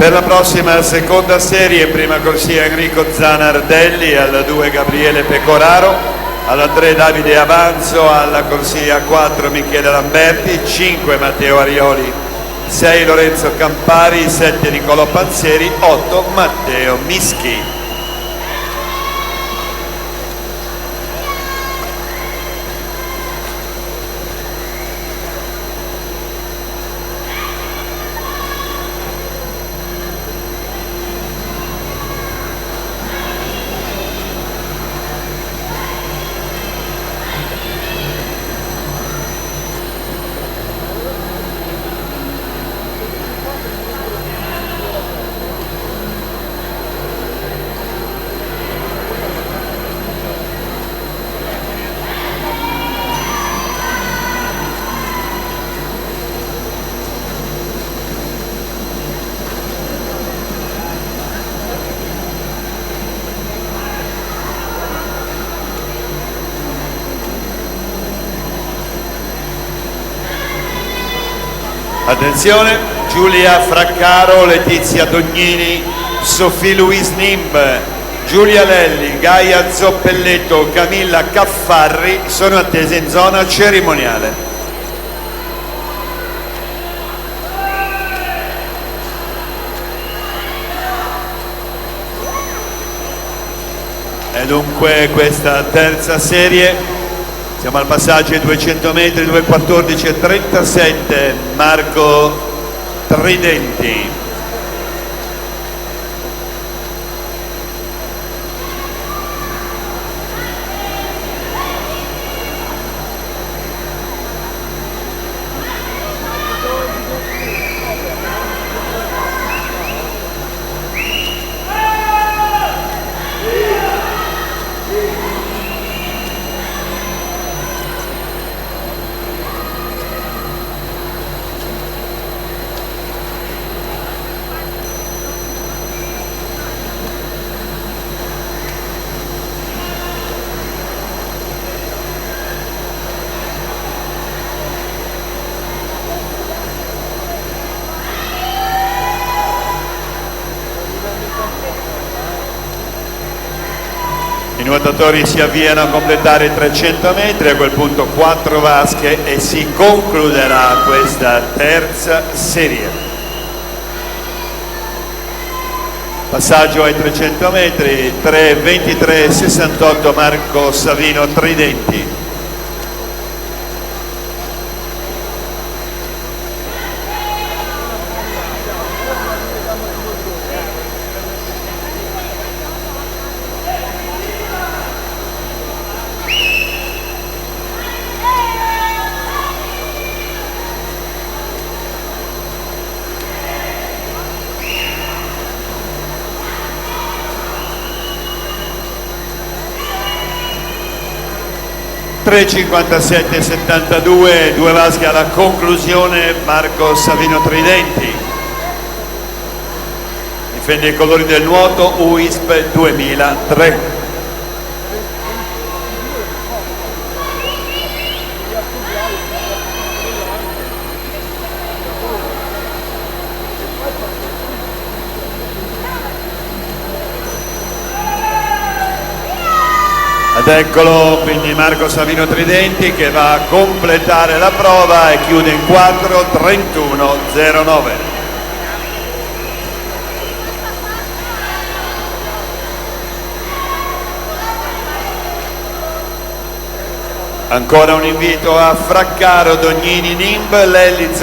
Per la prossima seconda serie, prima corsia Enrico Zanardelli, alla 2 Gabriele Pecoraro, alla 3 Davide Avanzo, alla corsia 4 Michele Lamberti, 5 Matteo Arioli, 6 Lorenzo Campari, 7 Nicolò Panzeri, 8 Matteo Mischi. Attenzione, Giulia Fraccaro, Letizia Dognini, Sophie Louise Nimb, Giulia Lelli, Gaia Zoppelletto, Camilla Caffarri sono attese in zona cerimoniale. E dunque questa terza serie. Siamo al passaggio ai 200 metri, 2:14 e 37, Marco Tridenti. I nuotatori si avviano a completare i 300 metri, a quel punto 4 vasche e si concluderà questa terza serie. Passaggio ai 300 metri, 3:23,68 Marco Savino Tridenti. (3:57,72), 2 vasche alla conclusione, Marco Savino Tridenti. Difende i colori del nuoto UISP 2003. Ed eccolo quindi Marco Savino Tridenti che va a completare la prova e chiude in 4:31,09. Ancora un invito a Fraccaro, Dognini, Nimb, Lelli,